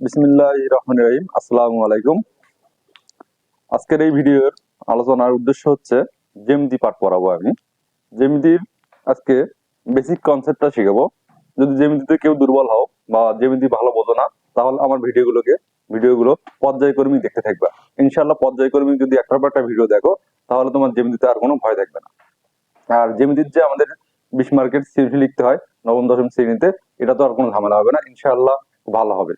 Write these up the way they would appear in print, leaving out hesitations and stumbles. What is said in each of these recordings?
বিসমিল্লাহির রহমানির রহিম। আসসালামু আলাইকুম। আজকের এই ভিডিওর আলোচনার উদ্দেশ্য হচ্ছে জ্যামিতি পাঠ পড়াবো আমি। জ্যামিতির আজকে বেসিক কনসেপ্টটা শিখাবো। যদি জ্যামিতিতে কেউ দুর্বল হও বা জ্যামিতি ভালো বোঝো না, তাহলে আমার ভিডিওগুলো পর্যায়ক্রমিক দেখতে থাকবা। ইনশাআল্লাহ পর্যায়ক্রমিক যদি একটার পর একটা ভিডিও দেখো, তাহলে তোমার জ্যামিতিতে আর কোনো ভয় থাকবে না। আর জ্যামিতির যে আমাদের 20 মার্কের সিরিজ লিখতে হয় নবম দশম শ্রেণীতে, এটা তো আর কোনো ঝামেলা হবে না, ইনশাআল্লাহ ভালো হবে।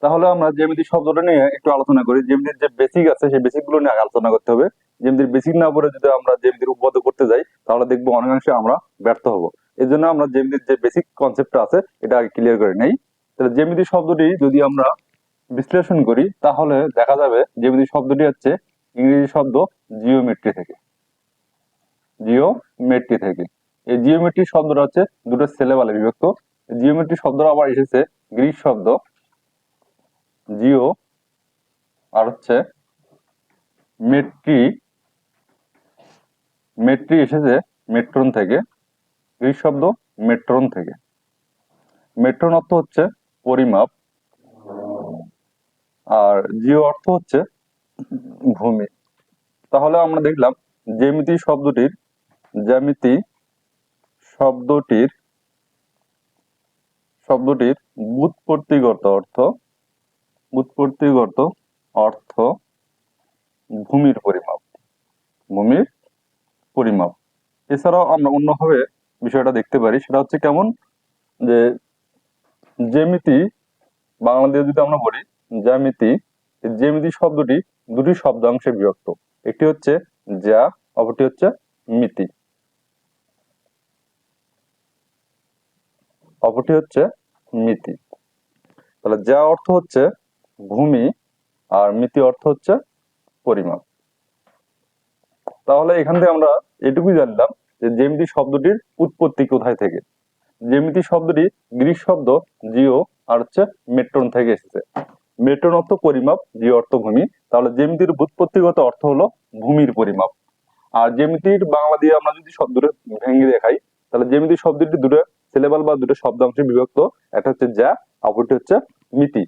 তাহলে আমরা জ্যামিতি শব্দটা নিয়ে একটু আলোচনা করি। জ্যামিতির যে বেসিক আছে সেই বেসিক গুলো নিয়ে আলোচনা করতে হবে। জ্যামিতির বেসিক না পড়ে যদি আমরা জ্যামিতির উপপাদ্য করতে যাই, তাহলে দেখবো অনেকাংশে আমরা ব্যর্থ হব। এই জন্য আমরা জ্যামিতির যে বেসিক কনসেপ্টটা আছে এটা আগে ক্লিয়ার করে নেই। তাহলে জ্যামিতি শব্দটি যদি আমরা বিশ্লেষণ করি, তাহলে দেখা যাবে জ্যামিতি শব্দটি হচ্ছে ইংরেজি শব্দ জিওমেট্রি থেকে। জিওমেট্রি থেকে এই জিওমেট্রি শব্দটা হচ্ছে দুটো সিলেবালে বিভক্ত। জিওমেট্রি শব্দটা আবার এসেছে গ্রিক শব্দ জিও আর হচ্ছে মেট্রি। মেট্রি এসেছে মেট্রন থেকে, গ্রিক শব্দ মেট্রন থেকে। মেট্রন অর্থ হচ্ছে পরিমাপ, আর জিও অর্থ হচ্ছে ভূমি। তাহলে আমরা দেখলাম জ্যামিতি শব্দটির জ্যামিতি শব্দটির শব্দটির ব্যুৎপত্তিগত অর্থ ব্যুৎপত্তিগত অর্থ ভূমির পরিমাপ। ভূমির পরিমাপ। এছাড়াও আমরা অন্যভাবে বিষয়টা দেখতে পারি, সেটা হচ্ছে কেমন, যে জ্যামিতি বাংলা দিয়ে যদি আমরা বলি জ্যামিতি, জ্যামিতি শব্দটি দুটি শব্দাংশে বিভক্ত। একটি হচ্ছে জ্যা, অপরটি হচ্ছে মিতি। অপরটি হচ্ছে মিতি। তাহলে জ্যা অর্থ হচ্ছে ভূমি আর মিতি অর্থ হচ্ছে পরিমাপ। তাহলে এখান থেকে আমরা এটুকুই জানলাম যে জ্যামিতি শব্দটির উৎপত্তি কোথায় থেকে। জ্যামিতি শব্দটি গ্রিক শব্দ জিও আর হচ্ছে মেট্রন থেকে এসেছে। মেট্রন অর্থ পরিমাপ, জিও অর্থ ভূমি। তাহলে জ্যামিতির ব্যুৎপত্তিগত অর্থ হলো ভূমির পরিমাপ। আর জ্যামিতির বাংলা দিয়ে আমরা যদি শব্দটা ভেঙে দেখাই, তাহলে জ্যামিতি শব্দটি দুটো সিলেবাল বা দুটো শব্দাংশে বিভক্ত। একটা হচ্ছে জ্যা, অপরটি হচ্ছে মিতি।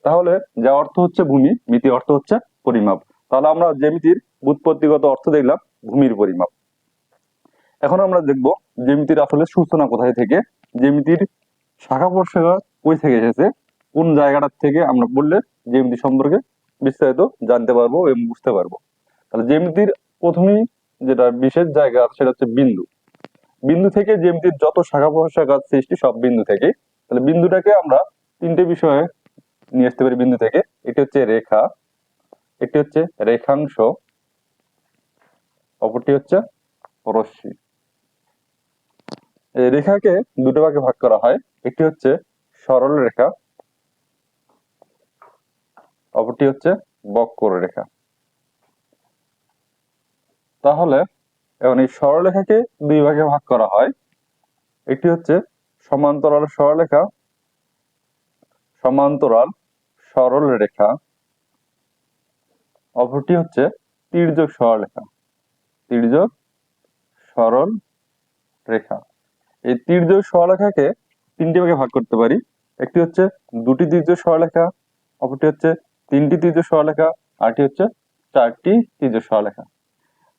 তাহলে যা অর্থ হচ্ছে ভূমি, মিতি অর্থ হচ্ছে পরিমাপ। তাহলে আমরা জ্যামিতির ব্যুৎপত্তিগত অর্থ দেখলাম ভূমির পরিমাপ। এখন আমরা দেখব জ্যামিতির আসলে সূচনা কোথায় থেকে, জ্যামিতির শাখা প্রশাখা কই থেকে এসেছে, কোন জায়গাটার থেকে আমরা বললে জ্যামিতি সম্পর্কে বিস্তারিত জানতে পারবো এবং বুঝতে পারবো। তাহলে জ্যামিতির প্রথমেই যেটা বিশেষ জায়গা আছে সেটা হচ্ছে বিন্দু। বিন্দু থেকে জ্যামিতির যত শাখা প্রশাখার সৃষ্টি সব বিন্দু থেকে। তাহলে বিন্দুটাকে আমরা তিনটে বিষয়ে নিয়ে আসতে পারি বিন্দু থেকে। একটি হচ্ছে রেখা, একটি হচ্ছে রেখাংশ, অপরটি হচ্ছে রশ্মি। এই রেখাকে দুটো ভাগে ভাগ করা হয়। একটি হচ্ছে সরল রেখা, অপরটি হচ্ছে বক্ররেখা। তাহলে এখন এই সরলরেখাকে দুই ভাগে ভাগ করা হয়। একটি হচ্ছে সমান্তরাল সরলরেখা, সমান্তরাল সরল রেখা, অপরটি হচ্ছে তির্যক সরলরেখা, তির্যক সরল রেখা। এই তির্যক সরলরেখাকে তিনটি ভাগে ভাগ করতে পারি। একটি হচ্ছে দুটি তির্যক সরলরেখা, অপরটি হচ্ছে তিনটি তির্যক সরলরেখা, আরটি হচ্ছে চারটি তির্যক সরলরেখা।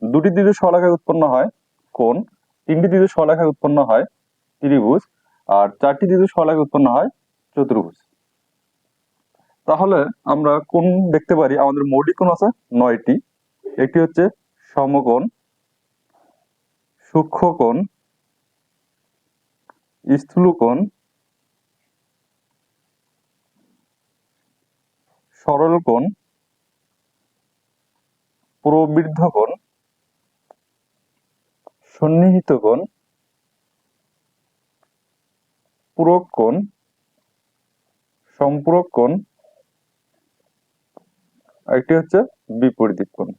দুটি তির্যক সরলরেখায় উৎপন্ন হয় কোণ, তিনটি তির্যক সরলরেখায় উৎপন্ন হয় ত্রিভুজ, আর চারটি তির্যক সরলরেখায় উৎপন্ন হয় চতুর্ভুজ। তাহলে আমরা কোণ দেখতে পারি, আমাদের মৌলিক কোণ আছে 9টি। একটি হচ্ছে সমকোণ, সূক্ষ্মকোণ, স্থূলকোণ, সরল কোণ, প্রবৃদ্ধ কোণ, সন্নিহিত কোণ, পূরক কোণ, সম্পূরক কোণ, একটি হচ্ছে বিপরীত কোণ।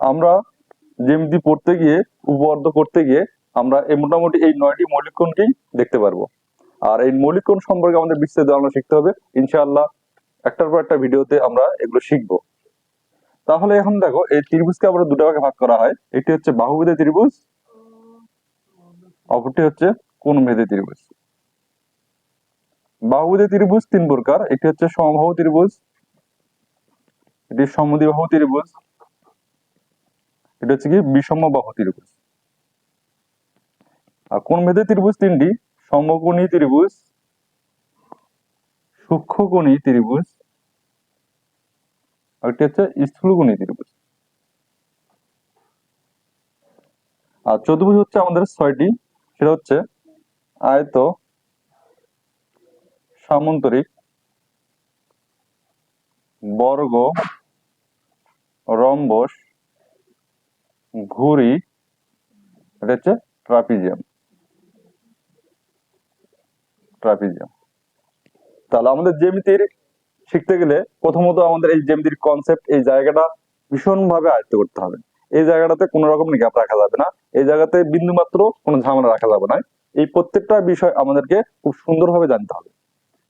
আমরা জ্যামিতি পড়তে গিয়ে, উপপাদ্য করতে গিয়ে আমরা মোটামুটি এই 9টি মৌলিক কোণকেই দেখতে পারবো। আর এই মৌলিক কোণ সম্পর্কে আমাদের বিস্তারিত আমরা শিখতে হবে ইনশাআল্লাহ। একটার পর একটা ভিডিওতে আমরা এগুলো শিখবো। তাহলে এখন দেখো এই ত্রিভুজকে আবার দুটো ভাগে ভাগ করা হয়। একটি হচ্ছে বাহুভেদী ত্রিভুজ, অপরটি হচ্ছে কোণভেদী ত্রিভুজ। বাহুতে ত্রিভুজ তিন প্রকার, একটি হচ্ছে সমবাহু ত্রিভুজ, এটি সমদ্বিবাহু ত্রিভুজ, এটা হচ্ছে কি বিষমবাহু ত্রিভুজ। আর কোণ ভেদে ত্রিভুজ তিনটি, সমকোণী ত্রিভুজ, সূক্ষ্মকোণী ত্রিভুজ, আর একটি হচ্ছে স্থূলকোণী ত্রিভুজ। আর চতুর্ভুজ হচ্ছে আমাদের ছয়টি, সেটা হচ্ছে আয়ত, সামান্তরিক, বর্গ, রম্বস, ঘুড়ি, এটা হচ্ছে ট্রাপিজিয়াম। তাহলে আমাদের জ্যামিতির শিখতে গেলে প্রথমত আমাদের এই জ্যামিতির কনসেপ্ট, এই জায়গাটা ভীষণ ভাবে আয়ত্ত করতে হবে। এই জায়গাটাতে কোনো রকম গ্যাপ রাখা যাবে না, এই জায়গাতে বিন্দু মাত্র কোনো ঝামেলা রাখা যাবে না। এই প্রত্যেকটা বিষয় আমাদেরকে খুব সুন্দরভাবে জানতে হবে,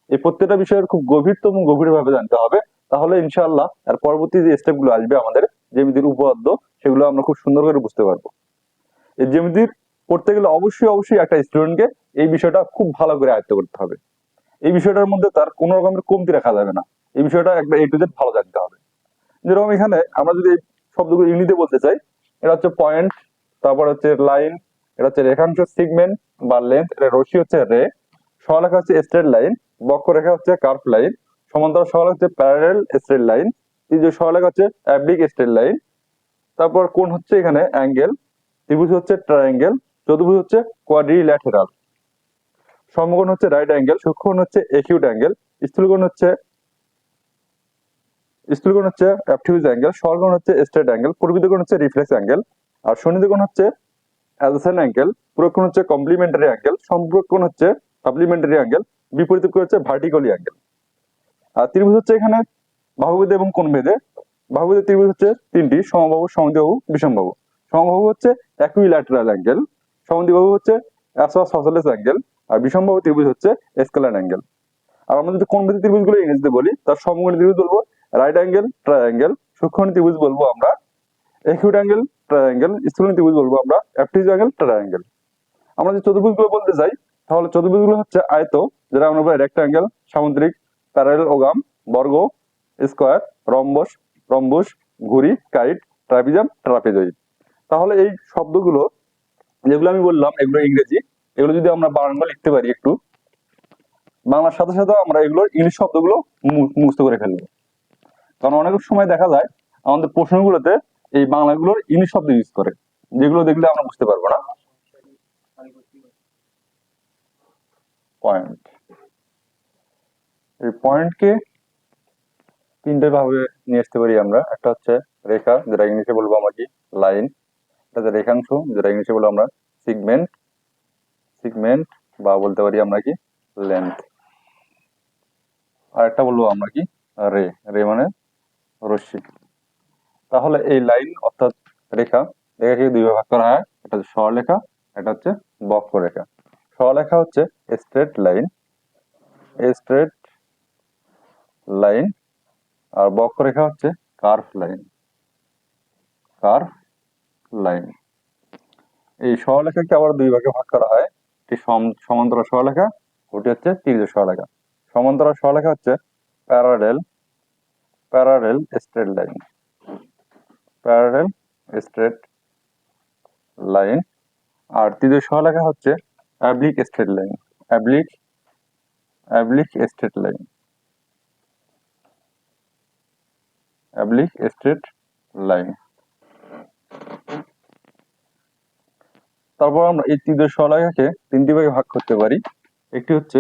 এই প্রত্যেকটা বিষয়ের খুব গভীরভাবে জানতে হবে। তাহলে ইনশাআল্লাহ আর পরবর্তী যে স্টেপ গুলো আসবে আমাদের জ্যামিতির উপপাদ্য, সেগুলো আমরা খুব সুন্দর করে বুঝতে পারবো। এই জ্যামিতির পড়তে গেলে অবশ্যই একটা স্টুডেন্টকে এই বিষয়টা খুব ভালো করে আয়ত্ত করতে হবে। এই বিষয়টার মধ্যে তার কোন রকমের কমতি রাখা যাবে না, এই বিষয়টা একটা A to Z ভালো জানতে হবে। যেরকম এখানে আমরা যদি এই শব্দগুলো ইংরেজিতে বলতে চাই, এটা হচ্ছে পয়েন্ট, তারপর হচ্ছে লাইন, এটা হচ্ছে রেখাংশ, সিগমেন্ট বা লেন্থ, এটা রশ্মি হচ্ছে রে, সরলরেখা হচ্ছে স্ট্রেট লাইন, বক্ররেখা হচ্ছে কার্ভ লাইন, সমান্তরাল সরলরেখা হচ্ছে প্যারালাল স্ট্রেট লাইন, ত্রিভুজ সরলরেখা হচ্ছে অ্যাবলিক স্ট্রেট লাইন, তারপর কোণ হচ্ছে এখানে অ্যাঙ্গেল, ত্রিভুজ হচ্ছে ট্রায়াঙ্গেল, চতুর্ভুজ হচ্ছে কোয়াড্রিল্যাটেরাল, সমকোণ হচ্ছে রাইট অ্যাঙ্গেল, সূক্ষ্মকোণ হচ্ছে একিউট অ্যাঙ্গেল, স্থূলকোণ হচ্ছে অবটিউজ অ্যাঙ্গেল, সরলকোণ হচ্ছে স্ট্রেট অ্যাঙ্গেল, পরিবৃত্ত কোণ হচ্ছে রিফ্লেক্স অ্যাঙ্গেল, আর সন্নিহিত কোণ হচ্ছে অ্যাডজেসেন্ট অ্যাঙ্গেল, পূরক কোণ হচ্ছে কমপ্লিমেন্টারি অ্যাঙ্গেল, সম্পূরক কোণ হচ্ছে সাপ্লিমেন্টারি অ্যাঙ্গেল, বিপরীত কোণ হচ্ছে ভার্টিক্যালি অ্যাঙ্গেল। আর ত্রিভুজ হচ্ছে এখানে বাহুভেদে এবং কোণ ভেদে। বাহুভেদে ত্রিভুজ হচ্ছে তিনটি, সমবাহু, সমদ্বিবাহু, বিষমবাহু। সমবাহু হচ্ছে ইকুইল্যাটেরাল অ্যাঙ্গেল, সমদ্বিবাহু হচ্ছে অ্যাসোসিয়েলেস অ্যাঙ্গেল, আর বিষমবাহু ত্রিভুজ হচ্ছে স্কেলার অ্যাঙ্গেল। আর আমরা যদি কোণ ভেদে ত্রিভুজগুলো ইংরেজিতে বলি, তার সমকোণী ত্রিভুজ বলবো রাইট অ্যাঙ্গেল ট্রায়াঙ্গেল, সূক্ষ্মকোণী ত্রিভুজ বলবো আমরা একিউট অ্যাঙ্গেল ট্রায়াঙ্গেল, স্থূলকোণী ত্রিভুজ বলবো আমরা অবটিউজ অ্যাঙ্গেল ট্রায়াঙ্গেল। আমরা যদি চতুর্ভুজগুলো বলতে চাই, তাহলে চতুর্ভুজগুলো হচ্ছে আয়ত, যেটা আমরা বলি রেক্টাঙ্গেল, সামুদ্রিক, প্যারালেলোগ্রাম, বর্গ, স্কয়ার, রম্বস, রম্বুস, ঘুড়ি, কাইট, ট্রাপিজাম, ট্রাপিজয়েড। তাহলে এই শব্দগুলো যেগুলো আমি বললাম এগুলো ইংরেজি, এগুলো যদি আমরা বাংলা লিখতে পারি একটু, বাংলার সাথে সাথে আমরা এগুলোর ইংলিশ শব্দগুলো মুখস্থ করে ফেলবো। কারণ অনেক সময় দেখা যায় আমাদের প্রশ্নগুলোতে এই বাংলাগুলোর ইংলিশ শব্দ ইউজ করে, যেগুলো দেখলে আমরা বুঝতে পারবো না। পয়েন্ট, এই পয়েন্টকে তিনটে ভাবে নিয়ে আসতে পারি আমরা। একটা হচ্ছে রেখা, যেটা ইংলিশে বলবো আমরা কি লাইন, এটা হচ্ছে রেখাংশ, যেটা ইংলিশে বলবো আমরা সিগমেন্ট, সিগমেন্ট বা বলতে পারি আমরা কি লেন্থ, আর একটা বলবো আমরা কি রে, রে মানে রশ্মি। তাহলে এই লাইন অর্থাৎ রেখা, রেখাকে দুই ভাগ করা হয়, এটা হচ্ছে সরলরেখা, এটা হচ্ছে বক্ররেখা। সরলরেখা হচ্ছে স্ট্রেট লাইন, স্ট্রেট লাইন, আর বক্ররেখা হচ্ছে কার্ভ লাইন, কার্ভ লাইন। এই সরলরেখাকে আবার দুই ভাগে ভাগ করা হয়, একটি সমান্তরাল সরলরেখা, ওটি হচ্ছে তির্যক সরলরেখা। সমান্তরাল সরলরেখা হচ্ছে parallel, parallel straight line, parallel straight line, আর তির্যক সরলরেখা হচ্ছে oblique straight line, oblique, oblique straight line, oblique straight line. তারপর আমরা এই তির্যক সরলরেখাকে তিনটি ভাগে ভাগ করতে পারি, একটি হচ্ছে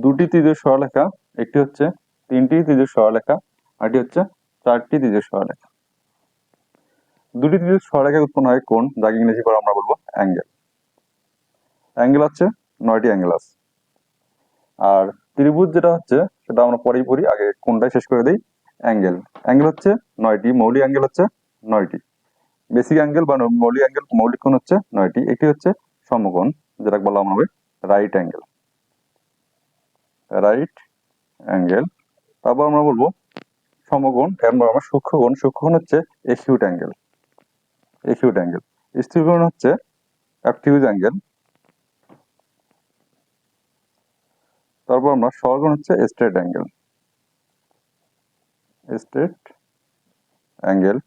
দুটি তির্যক সরলরেখা, একটি হচ্ছে তিনটি তির্যক সরলরেখা, আর একটি হচ্ছে চারটি তির্যক সরলরেখা। দুটি তির্যক সরলরেখা উৎপন্ন হয় কোণ, যাকে ইংরেজি করে আমরা বলবো অ্যাঙ্গেল। অ্যাঙ্গেল হচ্ছে 9টি অ্যাঙ্গেল আছে। আর ত্রিভুজ যেটা হচ্ছে সেটা আমরা পরেই পড়ি, আগে কোণটাই শেষ করে দিই। অ্যাঙ্গেল, অ্যাঙ্গেল হচ্ছে 9টি, মৌলিক অ্যাঙ্গেল হচ্ছে 9টি, বেসিক অ্যাঙ্গেল বা মৌলিক অ্যাঙ্গেল, মৌলিক কোণ হচ্ছে 9টি। একটি হচ্ছে সমকোণ, যেটা বললাম হবে রাইট অ্যাঙ্গেল, রাইট অ্যাঙ্গেল। তারপর আমরা বলবো সমকোণ, এরপর আমরা সূক্ষ্মকোণ, সূক্ষ্মকোণ হচ্ছে একিউট অ্যাঙ্গেল, একিউট অ্যাঙ্গেল। স্থূলকোণ হচ্ছে অবটিউজ অ্যাঙ্গেল। তারপর আমরা সহকোণ হচ্ছে স্ট্রেট অ্যাঙ্গেল, স্ট্রেট অ্যাঙ্গেল।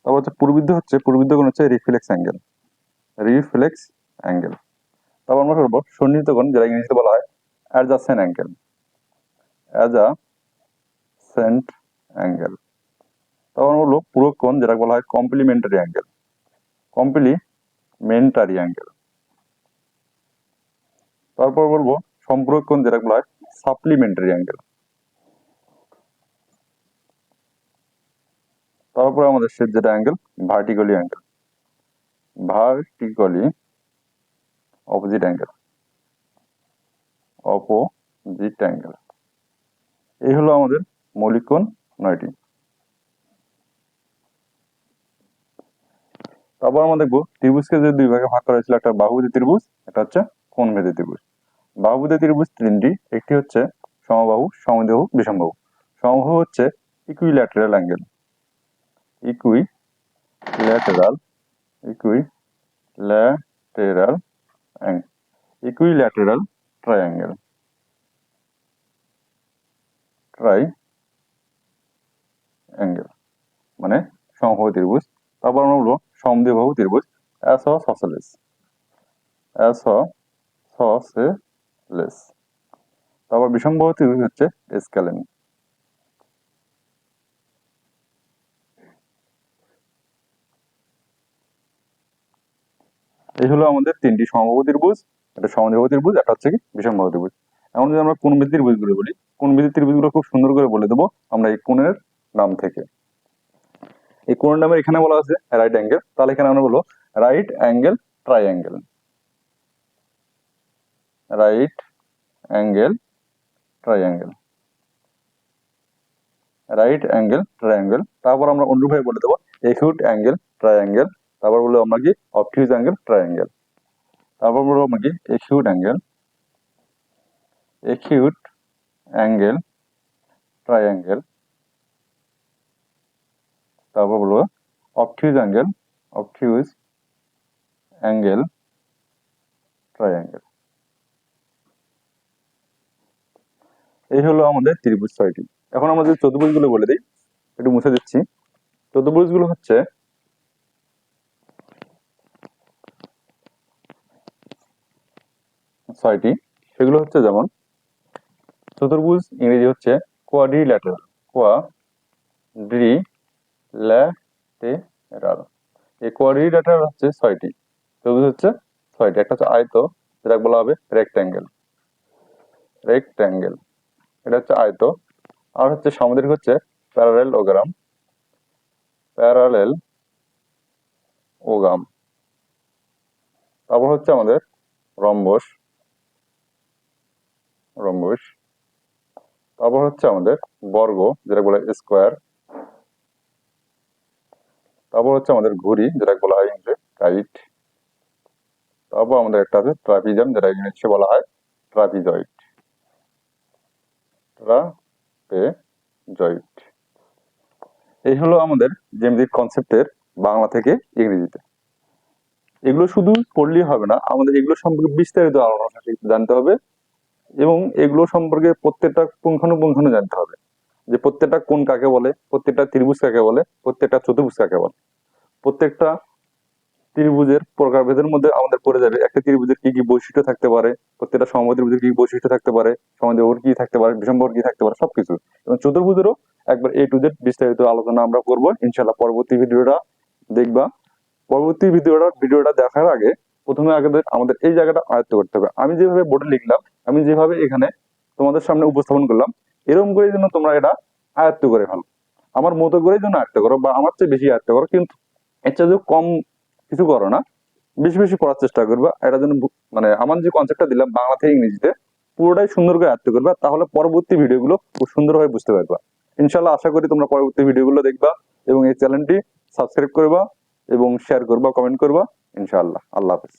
তারপর হচ্ছে পূর্ববৃত্ত কোণ হচ্ছে রিফ্লেক্স অ্যাঙ্গেল, রিফ্লেক্স অ্যাঙ্গেল। তারপর আমরা করবো সন্নিহিত কোণ, যেটা ইংরেজিতে বলা হয় অ্যাডজাসেন্ট অ্যাঙ্গেল, অ্যাডজাসেন্ট অ্যাঙ্গেল। তারপর হলো পূরক কোণ, যেটা বলা হয় কমপ্লিমেন্টারি অ্যাঙ্গেল, কমপ্লিমেন্টারি অ্যাঙ্গেল। তারপর বলবো সম্পূরক কোণ, যেটা বলা হয় সাপ্লিমেন্টারি অ্যাঙ্গেল। তারপরে আমাদের শেষ যেটা angle, vertically angle, vertically opposite angle, opposite angle. এই হলো আমাদের মৌলিক কোণ 9টি। তারপর আমরা দেখবো ত্রিভুজকে যে দুই ভাগে ভাগ করা হয়েছিল, একটা বাহুভুজি ত্রিভুজ, একটা হচ্ছে কোণভেদী ত্রিভুজ। বাহুভুজি ত্রিভুজ তিনটি, একটি হচ্ছে সমবাহু, সমদ্বিবাহু, বিষমবাহু। সমবাহু হচ্ছে ইকুইল্যাটেরাল অ্যাঙ্গেল, ইকুইল্যাটেরাল, ইকুইল্যাটেরাল অ্যাঙ্গেল, ইকুইল্যাটেরাল ট্রায়াঙ্গেল, ট্রাইঅ্যাঙ্গেল মানে সমবাহু ত্রিভুজ। তারপর আমরা বলবো সমদ্বিবাহু ত্রিভুজ, অ্যাসোসেলেস, অ্যাসোসেলেস। তারপর বিষমবাহু ত্রিভুজ হচ্ছে স্ক্যালেন। এই হলো আমাদের তিনটি সমবাহু ত্রিভুজ, একটা সমদ্বিবাহু ত্রিভুজ, একটা হচ্ছে কি বিষমবাহু ত্রিভুজ। এখন যদি আমরা কোণভেদী ত্রিভুজগুলো বলি, কোণভেদী ত্রিভুজগুলো খুব সুন্দর করে বলে দেবো আমরা এই কোণের নাম থেকে। এই কোণের নামে এখানে বলা আছে রাইট অ্যাঙ্গেল, তাহলে এখানে আমরা বলবো right angle triangle, right angle triangle, right angle triangle. তারপর আমরা অনুরূপভাবে বলে দেবো একিউট অ্যাঙ্গেল ট্রাইঅ্যাঙ্গেল। তারপর বলবো আমরা কি অবটিউজ অ্যাঙ্গেল ট্রাইঅ্যাঙ্গেল। তারপর বলবো আমরা কি acute angle, acute angle triangle. তারপর বলবো অবটিউজ অ্যাঙ্গেল, অবটিউজ অ্যাঙ্গেল ট্রাইঅ্যাঙ্গেল। এই হলো আমাদের ত্রিভুজ 6টি। এখন আমরা যদি চতুর্ভুজগুলো বলে দিই, একটু মুছে দিচ্ছি। চতুর্ভুজগুলো হচ্ছে ছয়টি, সেগুলো হচ্ছে যেমন চতুর্ভুজ ইংরেজি হচ্ছে কোয়াড্রিল্যাটেরাল, কোয়াড্রিল্যাটেরাল। এই কোয়াড্রিল্যাটেরাল হচ্ছে 6টি, চতুর্ভুজ হচ্ছে 6টি। একটা হচ্ছে আয়ত, যেটা বলা হবে রেক্ট্যাঙ্গেল, রেক্ট্যাঙ্গেল এটা হচ্ছে আয়ত। আর হচ্ছে সামুদ্রিক হচ্ছে প্যারালেলোগ্রাম, প্যারালেলোগ্রাম। তারপর হচ্ছে আমাদের রম্বস, রম্বস। তারপর হচ্ছে আমাদের বর্গ, যেটা বলা হয় স্কোয়ার। তারপর হচ্ছে আমাদের ঘুড়ি, যেটা বলা হয় ইংরেজি কাইট। তারপর আমাদের একটা আছে ট্রাপিজাম, যেটা ইংরেজি বলা হয় ট্রাপিজয়েড, ট্রাপেজয়েড। এই হলো আমাদের জ্যামিতিক কনসেপ্টের বাংলা থেকে ইংরেজিতে। এগুলো শুধু পড়লেই হবে না, আমাদের এগুলো সম্পর্কে বিস্তারিত আলোচনা জানতে হবে এবং এগুলো সম্পর্কে প্রত্যেকটা পুঙ্খানুপুঙ্খানু জানতে হবে, যে প্রত্যেকটা কোণ কাকে বলে, প্রত্যেকটা ত্রিভুজ কাকে বলে, প্রত্যেকটা চতুর্ভুজ কাকে বলে। প্রত্যেকটা ত্রিভুজের প্রকারভেদের মধ্যে আমাদের পড়ে যাবে একটা ত্রিভুজের কি কি বৈশিষ্ট্য থাকতে পারে, প্রত্যেকটা সমবাহু ত্রিভুজের কি বৈশিষ্ট্য থাকতে পারে, সমদ্বিবাহুর কি থাকতে পারে, বিষমবাহুর কি থাকতে পারে, সবকিছু। এবং চতুর্ভুজেরও একবার A to Z বিস্তারিত আলোচনা আমরা করবো ইনশাল্লাহ পরবর্তী ভিডিওটা দেখবা। পরবর্তী ভিডিওটা দেখার আগে প্রথমে আমাদের এই জায়গাটা আয়ত্ত করতে হবে। আমি যেভাবে বোর্ডে লিখলাম, আমি যেভাবে এখানে তোমাদের সামনে উপস্থাপন করলাম, এরকম করে যেন তোমরা এটা আয়ত্ত করে ফেলো, আমার মতো করে যেন আয়ত্ত করো, বা আমার চেয়ে বেশি আয়ত্ত করো, কিন্তু এর চেয়ে কম কিছু করো না, বেশি বেশি পড়ার চেষ্টা করবা। এটা যেন মানে আমার যে কনসেপ্টটা দিলাম বাংলা থেকে ইংরেজিতে পুরোটাই সুন্দর করে আয়ত্ত করবা, তাহলে পরবর্তী ভিডিওগুলো খুব সুন্দরভাবে বুঝতে পারবা। ইনশাল্লাহ আশা করি তোমরা পরবর্তী ভিডিওগুলো দেখবা এবং এই চ্যানেলটি সাবস্ক্রাইব করবা এবং শেয়ার করবা, কমেন্ট করবা। ইনশাআল্লাহ। আল্লাহ হাফেজ।